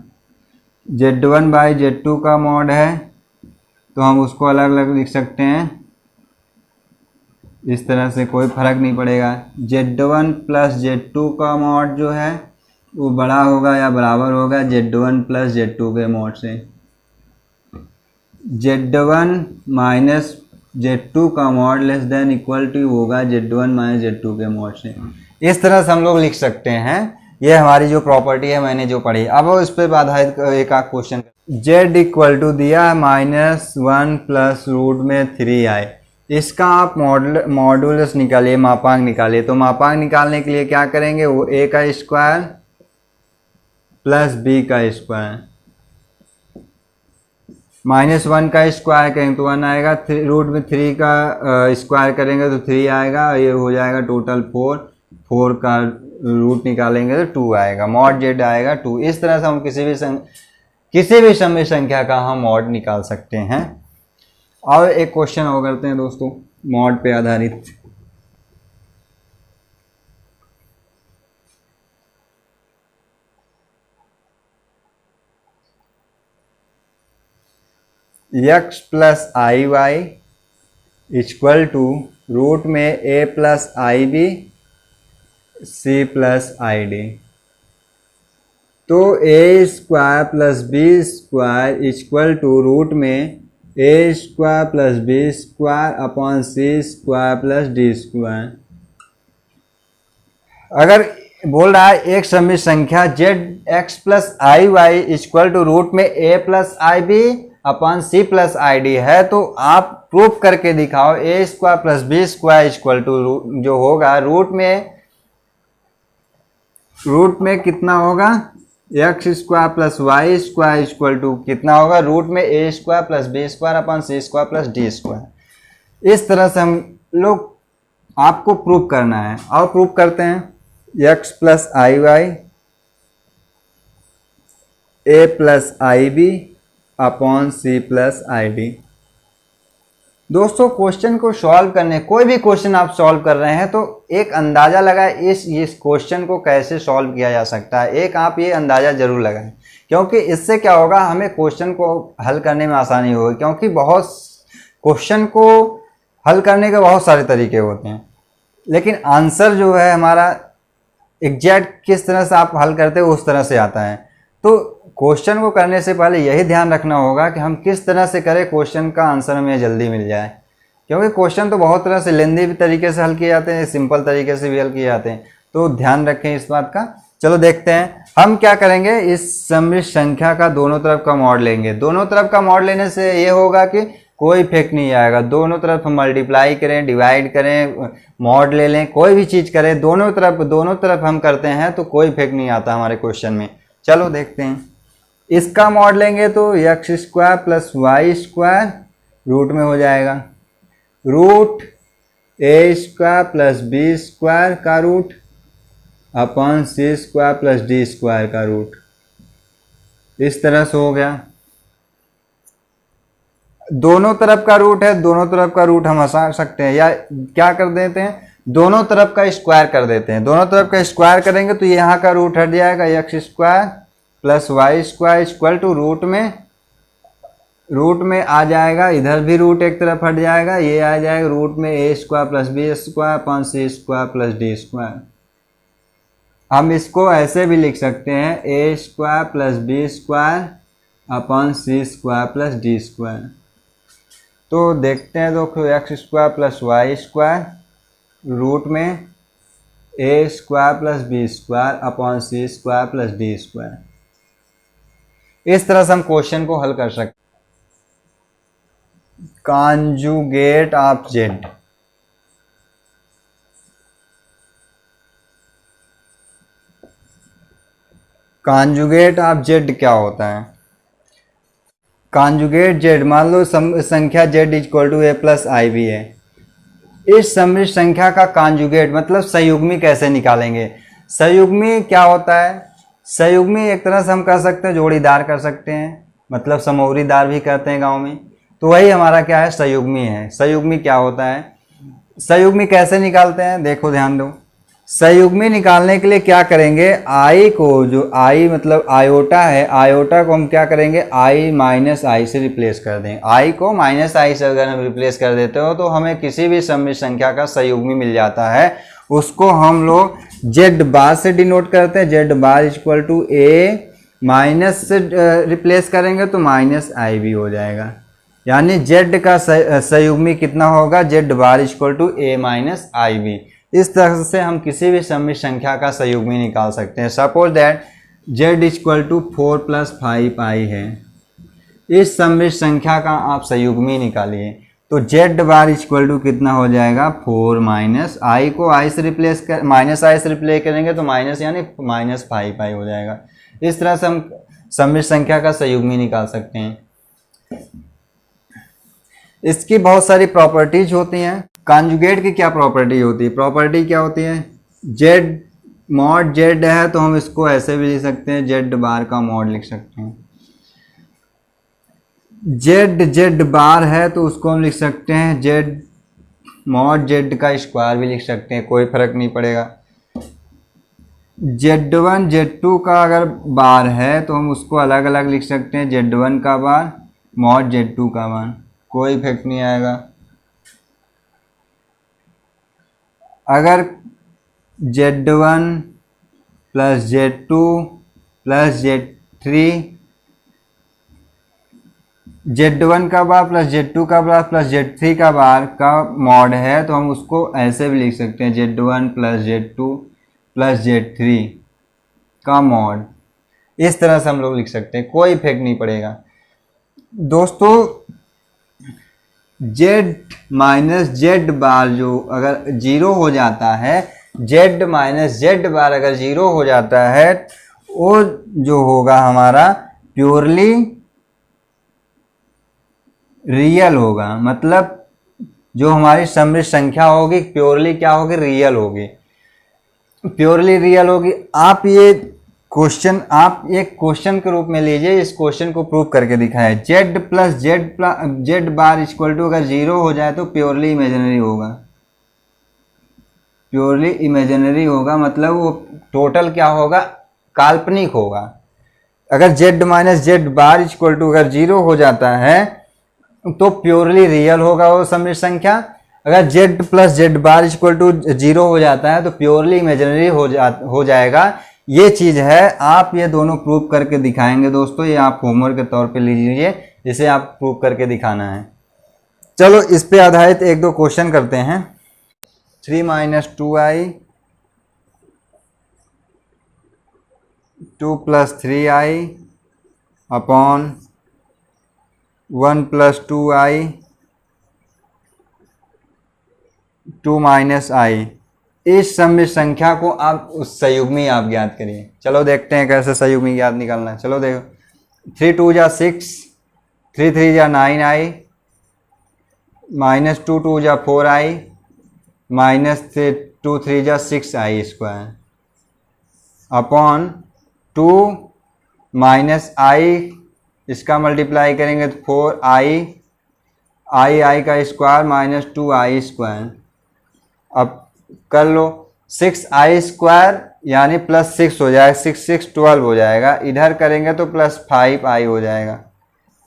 Speaker 1: z1 बाई z2 का मॉड है तो हम उसको अलग अलग लिख सकते हैं, इस तरह से कोई फर्क नहीं पड़ेगा। z1 प्लस z2 का मॉड जो है वो बड़ा होगा या बराबर होगा z1 प्लस z2 के मॉड से। z1 माइनस z2 का mod less than equal to होगा z1 माइनस z2 के मॉड से। इस तरह से हम लोग लिख सकते हैं। ये हमारी जो प्रॉपर्टी है मैंने जो पढ़ी। अब इस पर आधारित एक आध क्वेश्चन, z इक्वल टू दिया -1 प्लस रूट में 3i। इसका आप मॉडुलस निकालिए, मापांक निकालिए। तो मापांक निकालने के लिए क्या करेंगे, वो a का स्क्वायर प्लस b का स्क्वायर, -1 का स्क्वायर करेंगे तो 1 आएगा, रूट में 3 का स्क्वायर करेंगे तो 3 आएगा, ये हो जाएगा टोटल 4 का रूट निकालेंगे तो 2 आएगा, मॉड z आएगा 2। इस तरह से हम किसी भी सममित संख्या का हम मॉड निकाल सकते हैं। और एक क्वेश्चन और करते हैं दोस्तों मॉड पे आधारित। x plus i y equal to root में a plus i b c plus i d. तो a square plus b square equal to root में a square plus b square upon c square plus d square. अगर बोल रहा है एक सममित संख्या z x plus i y equal to root में a plus i b upon c plus i d है, तो आप प्रूफ करके दिखाओ a square plus b square equal to जो होगा रूट में कितना होगा, x square plus y square equal to कितना होगा, रूट में a square plus b square upon c square plus d square. इस तरह से हम लोग आपको प्रूफ करना है। और प्रूफ करते हैं, x plus i y a plus i b upon c plus i d. दोस्तों क्वेश्चन को सॉल्व करने, कोई भी क्वेश्चन आप सॉल्व कर रहे हैं तो एक अंदाज़ा लगाए इस क्वेश्चन को कैसे सॉल्व किया जा सकता है। एक आप ये अंदाज़ा जरूर लगाएं, क्योंकि इससे क्या होगा, हमें क्वेश्चन को हल करने में आसानी होगी। क्योंकि बहुत क्वेश्चन को हल करने के बहुत सारे तरीके होते हैं, लेकिन आंसर जो है हमारा एग्जैक्ट किस तरह से आप हल करते हो उस तरह से आता है। तो क्वेश्चन को करने से पहले यही ध्यान रखना होगा कि हम किस तरह से करें क्वेश्चन का आंसर हमें जल्दी मिल जाए। क्योंकि क्वेश्चन तो बहुत तरह से लेंदी भी तरीके से हल किए जाते हैं, सिंपल तरीके से भी हल किए जाते हैं, तो ध्यान रखें इस बात का। चलो देखते हैं हम क्या करेंगे। इस सममित संख्या का दोनों तरफ का मॉड लेंगे। दोनों तरफ का मॉड लेने से ये होगा कि कोई इफेक्ट नहीं आएगा। दोनों तरफ हम मल्टीप्लाई करें, डिवाइड करें, मॉड ले लें, कोई भी चीज़ करें, दोनों तरफ हम करते हैं तो कोई इफेक्ट नहीं आता हमारे क्वेश्चन में। चलो देखते हैं। इसका मॉड लेंगे तो x square plus y square root में हो जाएगा, root a square plus b square का root upon c square plus d square का रूट। इस तरह से हो गया। दोनों तरफ का रूट है, दोनों तरफ का रूट हम हटा सकते हैं, या क्या कर देते हैं, दोनों तरफ का स्क्वायर कर देते हैं। दोनों तरफ का स्क्वायर करेंगे तो यहाँ का रूट हट जाएगा, x square plus y square equal to root में आ जाएगा, इधर भी रूट एक तरफ हट जाएगा, ये आ जाएगा रूट में a square plus b square upon c square plus d square. हम इसको ऐसे भी लिख सकते हैं, a square plus b square upon c square plus d square. तो देखते हैं, तो x square plus y square root में a square plus b square upon c square plus d square. इस तरह से हम क्वेश्चन को हल कर सकते। Conjugate of z, conjugate of Z क्या होता है? कॉन्जुगेट जेड, मान लो संख्या z equal to a plus i b है। इस सम्मिश्र संख्या का कॉन्जुगेट मतलब संयुग्मी कैसे निकालेंगे? संयुग्मी क्या होता है? संयुग्मी एक तरह से हम कर सकते हैं जोड़ीदार कर सकते हैं, मतलब समौरीदार भी कहते हैं गांव में। तो वही हमारा क्या है? संयुग्मी है। संयुग्मी क्या होता है? संयुग्मी कैसे निकालते हैं? देखो ध्यान दो। संयुग्मी निकालने के लिए क्या करेंगे? आई को, जो आई मतलब आयोटा है, आयोटा को हम क्या करेंगे? आई माइनस आई से रिप्लेस कर देंगे। आई को माइनस आई से अगर हम रिप्लेस कर देते हो तो हमें किसी भी सम्मिश्र संख्या का संयुग्मी मिल जाता है। उसको हम लोग जेड बार से डिनोट करते हैं। Z bar equal to a minus से रिप्लेस करेंगे तो माइनस आई भी हो जाएगा। यानी जेड का संयुग्मी कितना होगा? Z bar equal to a minus i b. इस तरह से हम किसी भी सम्मिश्र संख्या का संयुग्मी निकाल सकते हैं। Suppose that z equal to 4 plus 5 i है। इस सम्मिश्र संख्या का आप संयुग्मी निकालिए तो जेड बार इक्वल टू कितना हो जाएगा? 4 माइनस आई को आई से रिप्लेस कर, माइनस आई से रिप्लेस करेंगे तो माइनस यानी माइनस 5 आई हो जाएगा। इस तरह से हम सम्मिश्र संख्या का संयुग्मी निकाल सकते हैं। इसकी बहुत सारी प्रॉपर्टीज होती हैं। कॉन्जुगेट की क्या प्रॉपर्टी होती है? प्रॉपर्टी क्या होती है? जेड मॉड जेड है तो हम इसको ऐसे भी लिख सकते हैं, जेड बार का मॉड लिख सकते हैं। जेड जेड बार है तो उसको हम लिख सकते हैं जेड मॉड जेड का स्क्वायर भी लिख सकते हैं, कोई फर्क नहीं पड़ेगा। Z1 Z2 का अगर बार है तो हम उसको अलग अलग लिख सकते हैं, Z1 का बार मॉड Z2 का बार, कोई इफेक्ट नहीं आएगा। अगर Z1 plus Z2 plus Z3, Z1 का बार प्लस Z2 का बार प्लस Z3 का बार का मॉड है तो हम उसको ऐसे भी लिख सकते हैं, Z1 plus Z2 plus Z3 का मॉड। इस तरह से हम लोग लिख सकते हैं, कोई इफेक्ट नहीं पड़ेगा। दोस्तों Z माइनस जेड बार जो अगर जीरो हो जाता है, Z माइनस जेड बार अगर जीरो हो जाता है, वो जो होगा हमारा प्योरली रियल होगा। मतलब जो हमारी सम्मिश्र संख्या होगी प्योरली क्या होगी? रियल होगी, प्योरली रियल होगी। आप ये क्वेश्चन आप एक क्वेश्चन के रूप में लीजिए, इस क्वेश्चन को प्रूव करके दिखाएं। Z plus z bar equal to अगर जीरो हो जाए तो प्योरली इमेजिनरी होगा, प्योरली इमेजिनरी होगा, मतलब वो टोटल क्या होगा? काल्पनिक होगा। अगर z minus z bar equal to अगर जीरो हो जाता है तो प्योरली रियल होगा वो सम्मिश्र संख्या। अगर z plus z bar equal to zero हो जाता है तो प्योरली इमेजिनरी हो जाएगा। ये चीज है, आप ये दोनों प्रूव करके दिखाएंगे दोस्तों। ये आप होमवर्क के तौर पे लीजिए, इसे आप प्रूव करके दिखाना है। चलो इस पे आधारित एक दो क्वेश्चन करते हैं। 3 minus 2i 2 plus 3i upon 1 plus 2i 2 minus i. इस सम्मिश्र संख्या को आप उस संयुग्मी आप ज्ञात करिए। चलो देखते हैं कैसे संयुग्मी ज्ञात निकालना है। चलो देखो, 3 2 जा 6, 3 3 जा 9i, माइनस 2 2 जा 4i, माइनस 2 3 जा 6i स्क्वायर अपॉन 2 माइनस आई, इसका मल्टीप्लाई करेंगे तो 4i, आई का स्क्वायर माइनस 2i स्क्वायर। अब कर लो, 6i स्क्वायर यानी प्लस 6 हो जाएगा, 6 6 12 हो जाएगा। इधर करेंगे तो प्लस 5i हो जाएगा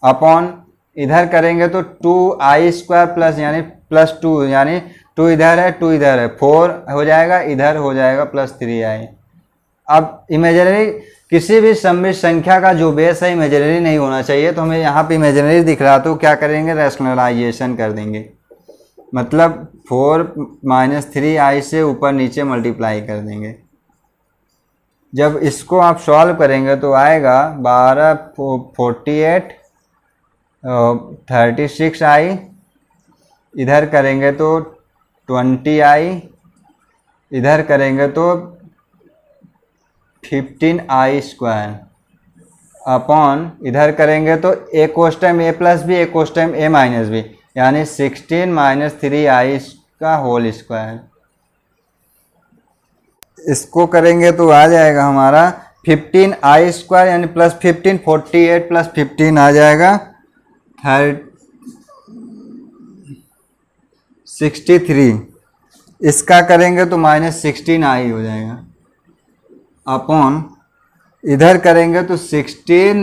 Speaker 1: अपॉन इधर करेंगे तो 2i स्क्वायर प्लस यानी प्लस 2, यानी 2 इधर है 2 इधर है, 4 हो जाएगा, इधर हो जाएगा प्लस 3i। अब इमेजिनरी किसी भी सम्मिश्र संख्या का जो बेस है इमेजिनरी नहीं होना चाहिए, तो हमें यहाँ पे इमेजिनरी दिख रहा तो क्या करेंगे? रैशनलाइजेशन कर देंगे, मतलब 4 माइनस 3i से ऊपर नीचे मल्टीप्लाई कर देंगे। जब इसको आप सॉल्व करेंगे तो आएगा 12 48 36i, इधर करेंगे तो 20i, इधर करेंगे तो 15i² अपॉन इधर करेंगे तो ए कोस टाइम ए प्लस बी, ए कोस टाइम ए माइनस बी, यानी 16 - 3i का होल स्क्वायर। इसको करेंगे तो आ जाएगा हमारा 15i² यानी प्लस 15, 48 प्लस 15 आ जाएगा 63। इसका करेंगे तो -16i हो जाएगा अपॉन इधर करेंगे तो 16 -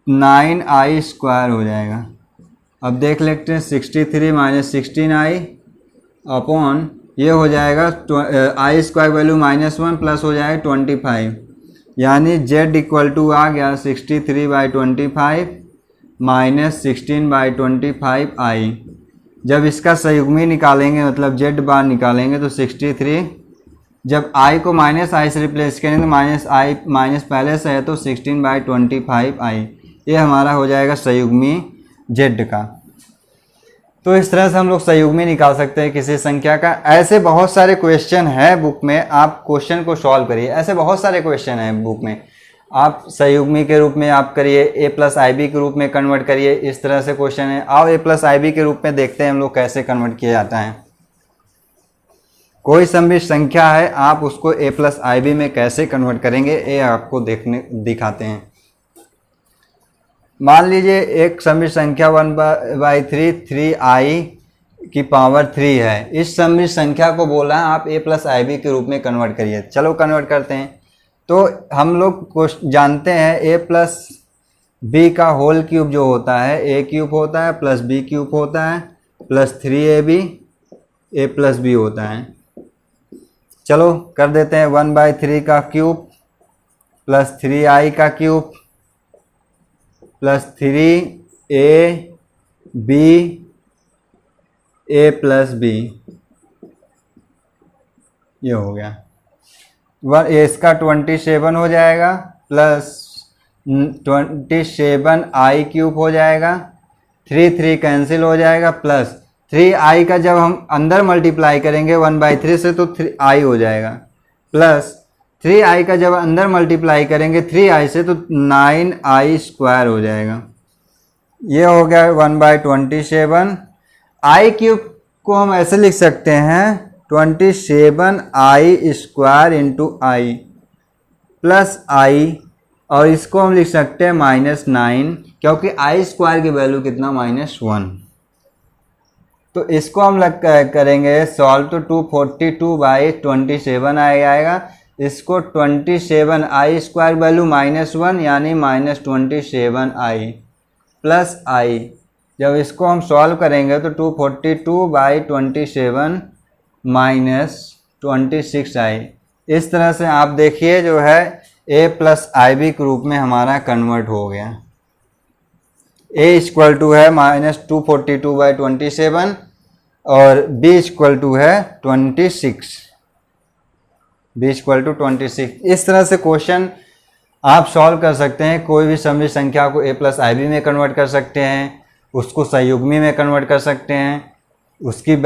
Speaker 1: 9i² हो जाएगा। अब देख लेते हैं 63 - 16i अपॉन ये हो जाएगा i² वैल्यू -1 प्लस हो जाएगा 25, यानी z इक्वल टू आ गया 63/25 - 16/25i। जब इसका संयुग्मी निकालेंगे मतलब z बार निकालेंगे तो 63, जब i को -i से रिप्लेस करेंगे तो -i माइनस पहले से है तो 16/25i, ये हमारा हो जाएगा संयुग्मी z का। तो इस तरह से हम लोग संयुग्मी निकाल सकते हैं किसी संख्या का। ऐसे बहुत सारे क्वेश्चन हैं बुक में, आप क्वेश्चन को सॉल्व करिए। ऐसे बहुत सारे क्वेश्चन हैं बुक में, आप संयुग्मी के रूप में आप करिए, a+ib के रूप में कन्वर्ट करिए, इस तरह से क्वेश्चन है। आओ a+ib के रूप में देखते हैं हम लोग कैसे कन्वर्ट किया जाता है। कोई सममित संख्या है, आप उसको a+ib में कैसे कन्वर्ट करेंगे ये आपको दिखाते हैं। मान लीजिए एक सममित संख्या 1/3 3i की पावर 3 है। इस सममित संख्या को बोला है आप a+ib के रूप में कन्वर्ट करिए। चलो कन्वर्ट करते हैं। तो हम लोग को जानते हैं a+b का होल क्यूब जो होता है a³ होता है प्लस b³ होता है प्लस 3ab a+b होता है। चलो कर देते हैं 1/3 का क्यूब प्लस 3i का क्यूब प्लस 3ab a+b, ये हो गया। इसका 27 हो जाएगा प्लस 27i³ हो जाएगा, 3 कैंसिल हो जाएगा प्लस 3i का जब हम अंदर मल्टीप्लाई करेंगे 1/3 से तो 3i हो जाएगा, प्लस 3i का जब अंदर मल्टीप्लाई करेंगे 3i से तो 9i² हो जाएगा। ये हो गया 1/27। i³ को हम ऐसे लिख सकते हैं 27i² into i plus i, और इसको हम लिख सकते हैं -9, क्योंकि i² की वैल्यू कितना -1। तो इसको हम करेंगे सॉल्व तो 242/27 आएगा। इसको 27i² वैल्यू -1 यानी -27i प्लस i, जब इसको हम सॉल्व करेंगे तो 242/27 -26i। इस तरह से आप देखिए जो है a+ib के रूप में हमारा कन्वर्ट हो गया। a इक्वल टू है -242/27 और b इक्वल टू है 26, b इक्वल टू 26। इस तरह से क्वेश्चन आप सॉल्व कर सकते हैं। कोई भी सममित संख्या को a+ib में कन्वर्ट कर सकते हैं, उसको संयुग्मी में कन्वर्ट कर सकते हैं, उसकी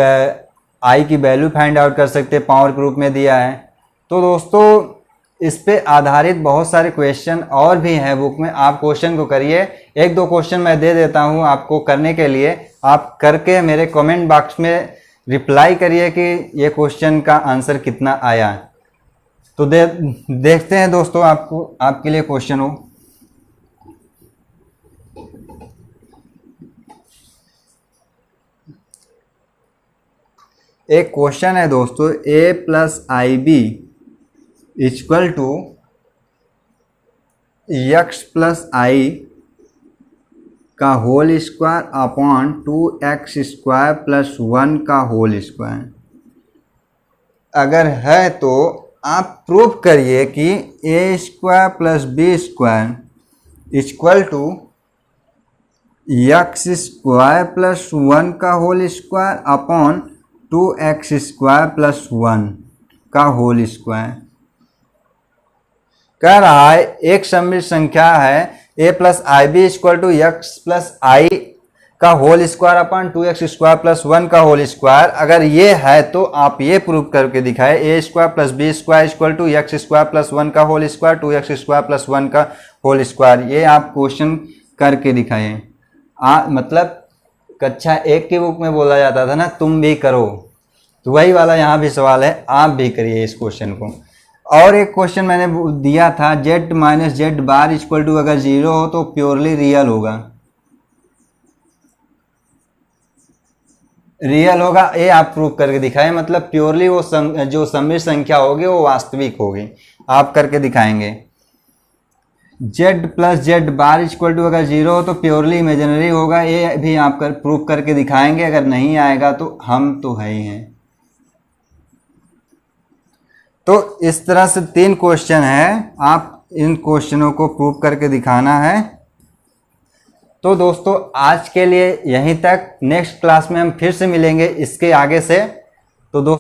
Speaker 1: i की वैल्यू फाइंड आउट कर सकते हैं, पावर के रूप में दिया है। तो दोस्तों इस पे आधारित बहुत सारे क्वेश्चन और भी हैं बुक में, आप क्वेश्चन को करिए। 1-2 क्वेश्चन मैं दे देता हूं आपको करने के लिए, आप करके मेरे कमेंट बॉक्स में रिप्लाई करिए कि ये क्वेश्चन का आंसर कितना आया। तो देखते हैं दोस्तों आपके लिए क्वेश्चन हो। एक क्वेश्चन है दोस्तों, a+ib इक्वल टू x+i का whole square upon 2x² plus 1 का होल स्क्वायर। अगर है तो आप प्रूव करिए कि a² plus b² equal to x² plus 1 का whole square upon 2x² plus 1 का होल स्क्वायर। कह रहा है एक सममित संख्या है a+ib इक्वल टू x+i का whole square upon 2x square plus 1 का होल स्क्वायर, अगर ये है तो आप ये प्रूव करके दिखाए a square plus b square equal to x square plus 1 का whole square 2x square plus 1 का होल स्क्वायर। ये आप क्वेश्चन करके दिखाए। मतलब कक्षा 1 की बुक में बोला जाता था ना तुम भी करो, तो वही वाला यहाँ भी सवाल है, आप भी करिए इस क्वेश्चन को। और एक क्वेश्चन मैंने दिया था z minus z bar equal to अगर 0 हो तो प्योरली रियल होगा। रियल होगा ये आप प्रूव करके दिखाएं, मतलब प्योरली वो जो सम्मिश्र संख्या होगी वो वास्तविक होगी, आप करके दिखाएंगे। z plus z bar equal to अगर 0 हो तो प्योरली इमेजिनरी होगा, ये भी आप प्रूव करके दिखाएंगे। अगर नहीं आएगा तो हम तो है ही हैं। तो इस तरह से 3 क्वेश्चन है, आप इन क्वेश्चनों को प्रूव करके दिखाना है। तो दोस्तों आज के लिए यहीं तक, नेक्स्ट क्लास में हम फिर से मिलेंगे इसके आगे से। तो दोस्तों